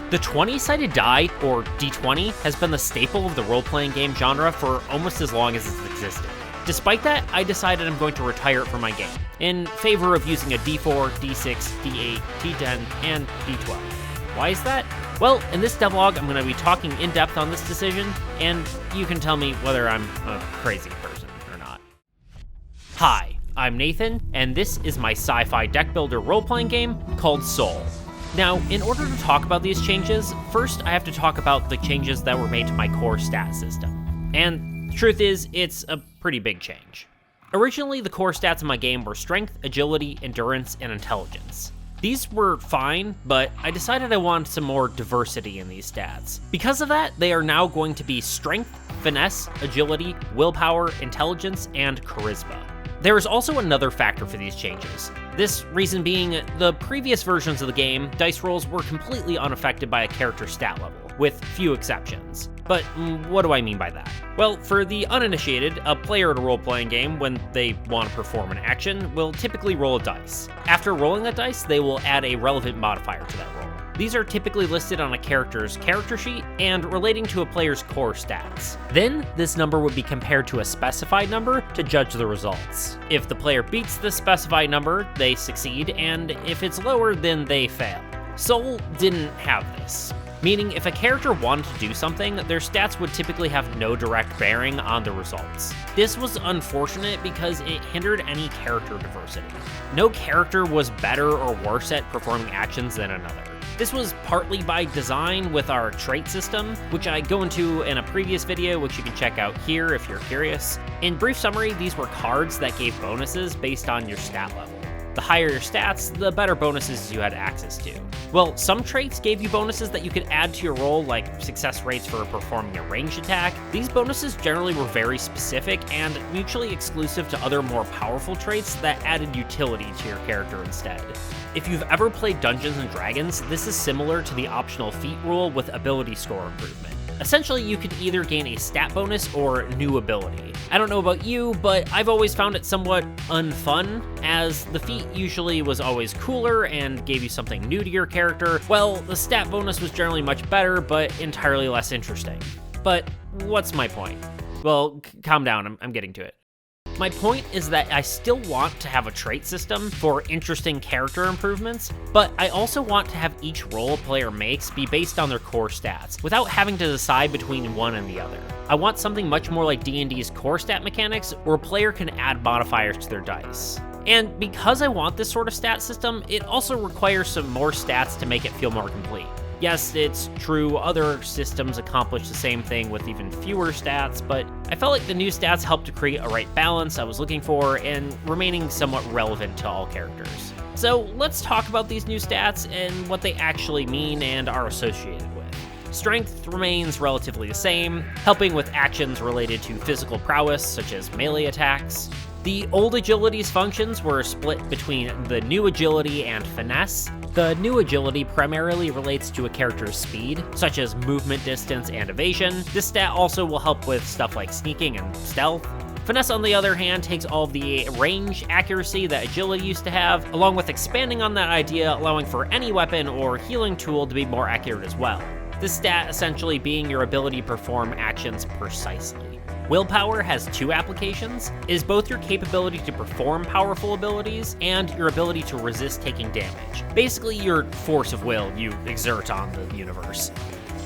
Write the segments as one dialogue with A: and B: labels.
A: The 20-sided die, or D20, has been the staple of the role-playing game genre for almost as long as it's existed. Despite that, I decided I'm going to retire it from my game, in favor of using a D4, D6, D8, D10, and D12. Why is that? Well, in this devlog, I'm going to be talking in depth on this decision, and you can tell me whether I'm a crazy person or not. Hi, I'm Nathan, and this is my sci-fi deck builder role-playing game called Soul. Now, in order to talk about these changes, first I have to talk about the changes that were made to my core stat system. And the truth is, it's a pretty big change. Originally, the core stats in my game were strength, agility, endurance, and intelligence. These were fine, but I decided I wanted some more diversity in these stats. Because of that, they are now going to be strength, finesse, agility, willpower, intelligence, and charisma. There is also another factor for these changes. This reason being, the previous versions of the game, dice rolls were completely unaffected by a character's stat level, with few exceptions. But what do I mean by that? Well, for the uninitiated, a player at a role-playing game, when they want to perform an action, will typically roll a dice. After rolling that dice, they will add a relevant modifier to that roll. These are typically listed on a character's character sheet and relating to a player's core stats. Then, this number would be compared to a specified number to judge the results. If the player beats the specified number, they succeed, and if it's lower, then they fail. Soul didn't have this. Meaning, if a character wanted to do something, their stats would typically have no direct bearing on the results. This was unfortunate because it hindered any character diversity. No character was better or worse at performing actions than another. This was partly by design with our trait system, which I go into in a previous video, which you can check out here if you're curious. In brief summary, these were cards that gave bonuses based on your stat level. The higher your stats, the better bonuses you had access to. Well, some traits gave you bonuses that you could add to your roll, like success rates for performing a ranged attack. These bonuses generally were very specific and mutually exclusive to other more powerful traits that added utility to your character instead. If you've ever played Dungeons & Dragons, this is similar to the optional feat rule with ability score improvement. Essentially, you could either gain a stat bonus or new ability. I don't know about you, but I've always found it somewhat unfun, as the feat usually was always cooler and gave you something new to your character. Well, the stat bonus was generally much better, but entirely less interesting. But what's my point? Well, calm down, I'm getting to it. My point is that I still want to have a trait system for interesting character improvements, but I also want to have each roll a player makes be based on their core stats, without having to decide between one and the other. I want something much more like D&D's core stat mechanics, where a player can add modifiers to their dice. And because I want this sort of stat system, it also requires some more stats to make it feel more complete. Yes, it's true, other systems accomplish the same thing with even fewer stats, but I felt like the new stats helped to create a right balance I was looking for and remaining somewhat relevant to all characters. So let's talk about these new stats and what they actually mean and are associated with. Strength remains relatively the same, helping with actions related to physical prowess, such as melee attacks. The old agility's functions were split between the new agility and finesse. The new agility primarily relates to a character's speed, such as movement distance and evasion. This stat also will help with stuff like sneaking and stealth. Finesse, on the other hand, takes all of the range accuracy that agility used to have, along with expanding on that idea, allowing for any weapon or healing tool to be more accurate as well. This stat essentially being your ability to perform actions precisely. Willpower has two applications. It is both your capability to perform powerful abilities and your ability to resist taking damage. Basically, your force of will you exert on the universe.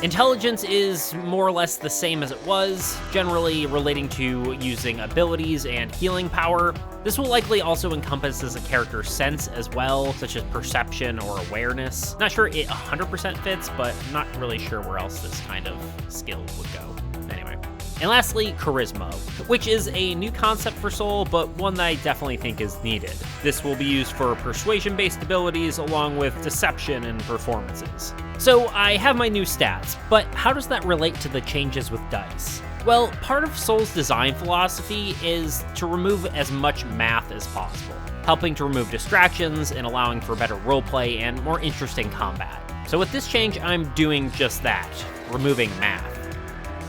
A: Intelligence is more or less the same as it was, generally relating to using abilities and healing power. This will likely also encompass as a character's sense as well, such as perception or awareness. Not sure it 100% fits, but not really sure where else this kind of skill would go. Anyway. And lastly, charisma, which is a new concept for Soul, but one that I definitely think is needed. This will be used for persuasion-based abilities along with deception and performances. So I have my new stats, but how does that relate to the changes with dice? Well, part of Soul's design philosophy is to remove as much math as possible, helping to remove distractions and allowing for better roleplay and more interesting combat. So with this change, I'm doing just that, removing math.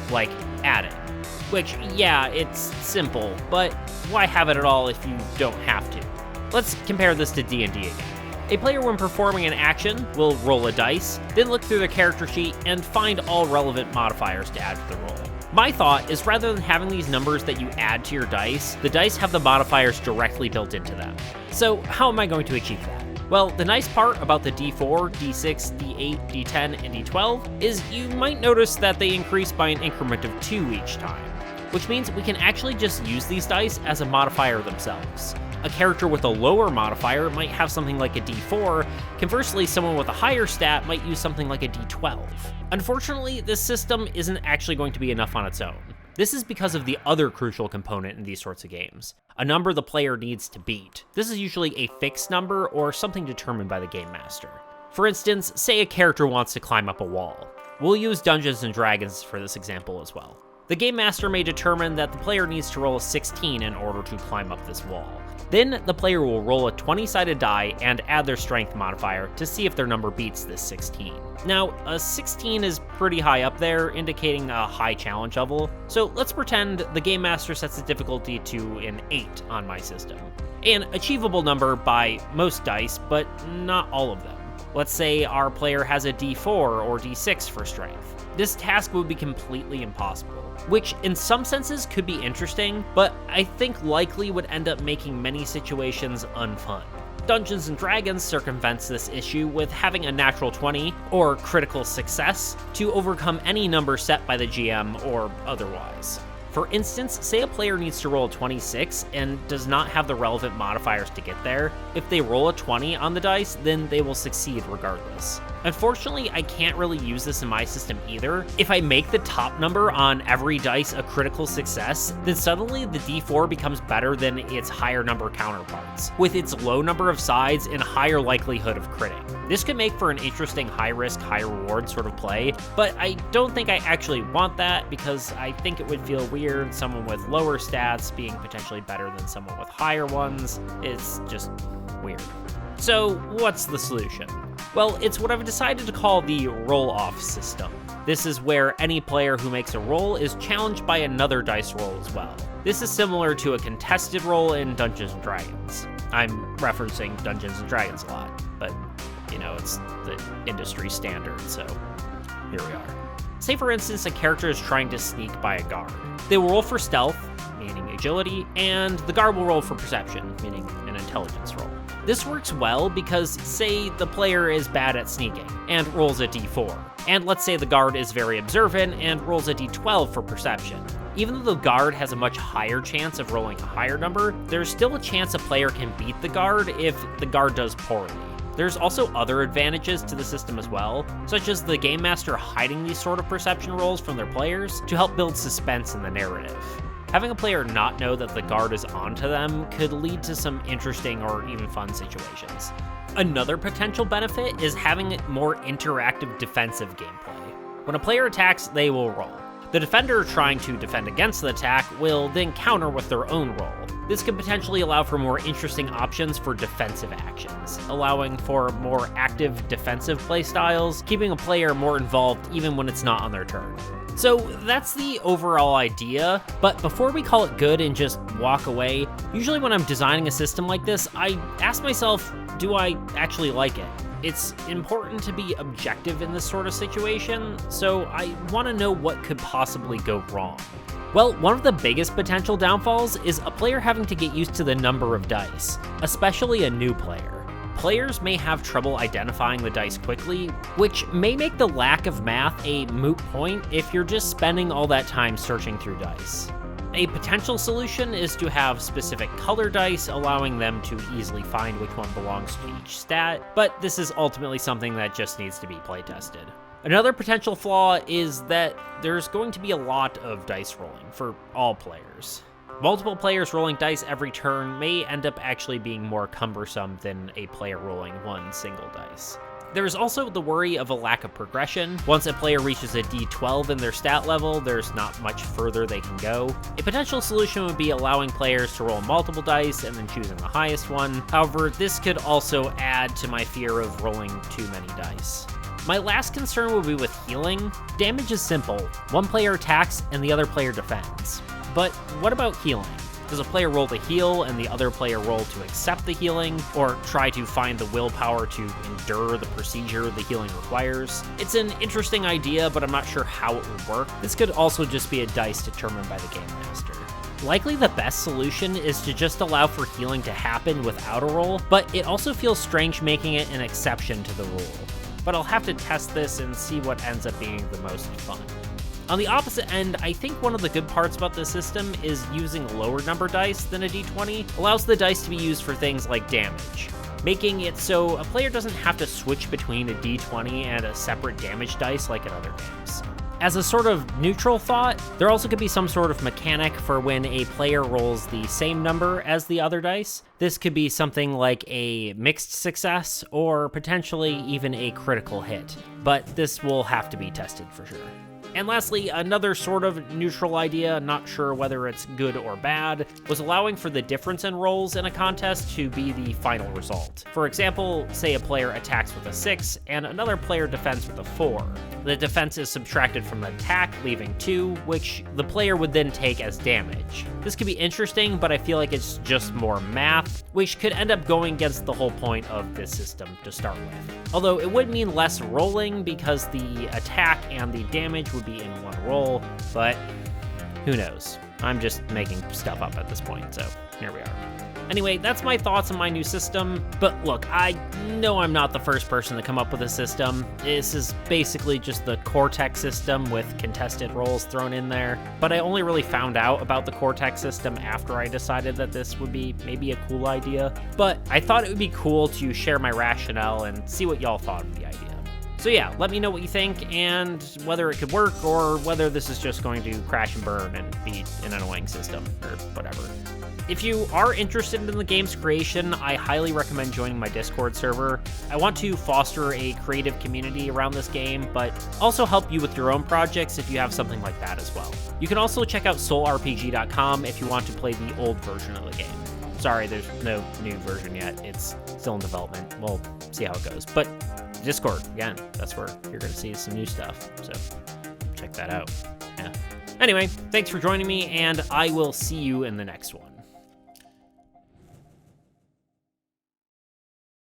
A: Like adding. Which, yeah, it's simple, but why have it at all if you don't have to? Let's compare this to D&D again. A player, when performing an action, will roll a dice, then look through the character sheet and find all relevant modifiers to add to the roll. My thought is, rather than having these numbers that you add to your dice, the dice have the modifiers directly built into them. So how am I going to achieve that? Well, the nice part about the D4, D6, D8, D10, and D12 is you might notice that they increase by an increment of 2 each time, which means we can actually just use these dice as a modifier themselves. A character with a lower modifier might have something like a D4, conversely someone with a higher stat might use something like a D12. Unfortunately, this system isn't actually going to be enough on its own. This is because of the other crucial component in these sorts of games, a number the player needs to beat. This is usually a fixed number or something determined by the game master. For instance, say a character wants to climb up a wall. We'll use Dungeons & Dragons for this example as well. The game master may determine that the player needs to roll a 16 in order to climb up this wall. Then the player will roll a 20-sided die and add their strength modifier to see if their number beats this 16. Now, a 16 is pretty high up there, indicating a high challenge level, so let's pretend the game master sets the difficulty to an 8 on my system. An achievable number by most dice, but not all of them. Let's say our player has a D4 or D6 for strength. This task would be completely impossible, which in some senses could be interesting, but I think likely would end up making many situations unfun. Dungeons & Dragons circumvents this issue with having a natural 20, or critical success, to overcome any number set by the GM or otherwise. For instance, say a player needs to roll a 26 and does not have the relevant modifiers to get there. If they roll a 20 on the dice, then they will succeed regardless. Unfortunately, I can't really use this in my system either. If I make the top number on every dice a critical success, then suddenly the D4 becomes better than its higher number counterparts, with its low number of sides and higher likelihood of critting. This could make for an interesting high-risk, high-reward sort of play, but I don't think I actually want that because I think it would feel weird, someone with lower stats being potentially better than someone with higher ones. It's just weird. So what's the solution? Well, it's what I've decided to call the roll-off system. This is where any player who makes a roll is challenged by another dice roll as well. This is similar to a contested roll in Dungeons & Dragons. I'm referencing Dungeons & Dragons a lot, but, you know, it's the industry standard, so here we are. Say, for instance, a character is trying to sneak by a guard. They will roll for stealth, meaning agility, and the guard will roll for perception, meaning an intelligence roll. This works well because, say, the player is bad at sneaking and rolls a D4, and let's say the guard is very observant and rolls a D12 for perception. Even though the guard has a much higher chance of rolling a higher number, there's still a chance a player can beat the guard if the guard does poorly. There's also other advantages to the system as well, such as the game master hiding these sort of perception rolls from their players to help build suspense in the narrative. Having a player not know that the guard is onto them could lead to some interesting or even fun situations. Another potential benefit is having more interactive defensive gameplay. When a player attacks, they will roll. The defender trying to defend against the attack will then counter with their own roll. This could potentially allow for more interesting options for defensive actions, allowing for more active defensive playstyles, keeping a player more involved even when it's not on their turn. So that's the overall idea, but before we call it good and just walk away, usually when I'm designing a system like this, I ask myself, do I actually like it? It's important to be objective in this sort of situation, so I want to know what could possibly go wrong. Well, one of the biggest potential downfalls is a player having to get used to the number of dice, especially a new player. Players may have trouble identifying the dice quickly, which may make the lack of math a moot point if you're just spending all that time searching through dice. A potential solution is to have specific color dice, allowing them to easily find which one belongs to each stat, but this is ultimately something that just needs to be playtested. Another potential flaw is that there's going to be a lot of dice rolling for all players. Multiple players rolling dice every turn may end up actually being more cumbersome than a player rolling one single dice. There is also the worry of a lack of progression. Once a player reaches a D12 in their stat level, there's not much further they can go. A potential solution would be allowing players to roll multiple dice and then choosing the highest one. However, this could also add to my fear of rolling too many dice. My last concern would be with healing. Damage is simple. One player attacks and the other player defends. But what about healing? Does a player roll to heal and the other player roll to accept the healing, or try to find the willpower to endure the procedure the healing requires? It's an interesting idea, but I'm not sure how it would work. This could also just be a dice determined by the game master. Likely the best solution is to just allow for healing to happen without a roll, but it also feels strange making it an exception to the rule. But I'll have to test this and see what ends up being the most fun. On the opposite end, I think one of the good parts about this system is using lower number dice than a d20 allows the dice to be used for things like damage, making it so a player doesn't have to switch between a d20 and a separate damage dice like in other games. As a sort of neutral thought, there also could be some sort of mechanic for when a player rolls the same number as the other dice. This could be something like a mixed success or potentially even a critical hit, but this will have to be tested for sure. And lastly, another sort of neutral idea, not sure whether it's good or bad, was allowing for the difference in rolls in a contest to be the final result. For example, say a player attacks with a 6 and another player defends with a 4. The defense is subtracted from the attack, leaving 2, which the player would then take as damage. This could be interesting, but I feel like it's just more math, which could end up going against the whole point of this system to start with. Although it would mean less rolling because the attack and the damage would be in one roll, but who knows? I'm just making stuff up at this point, so here we are. Anyway, that's my thoughts on my new system, but look, I know I'm not the first person to come up with a system. This is basically just the Cortex system with contested rolls thrown in there, but I only really found out about the Cortex system after I decided that this would be maybe a cool idea, but I thought it would be cool to share my rationale and see what y'all thought of the idea. So yeah, let me know what you think and whether it could work or whether this is just going to crash and burn and be an annoying system or whatever. If you are interested in the game's creation, I highly recommend joining my Discord server. I want to foster a creative community around this game, but also help you with your own projects if you have something like that as well. You can also check out soulrpg.com if you want to play the old version of the game. Sorry, there's no new version yet. It's still in development. We'll see how it goes. But Discord, again, that's where you're going to see some new stuff. So check that out. Yeah. Anyway, thanks for joining me, and I will see you in the next one.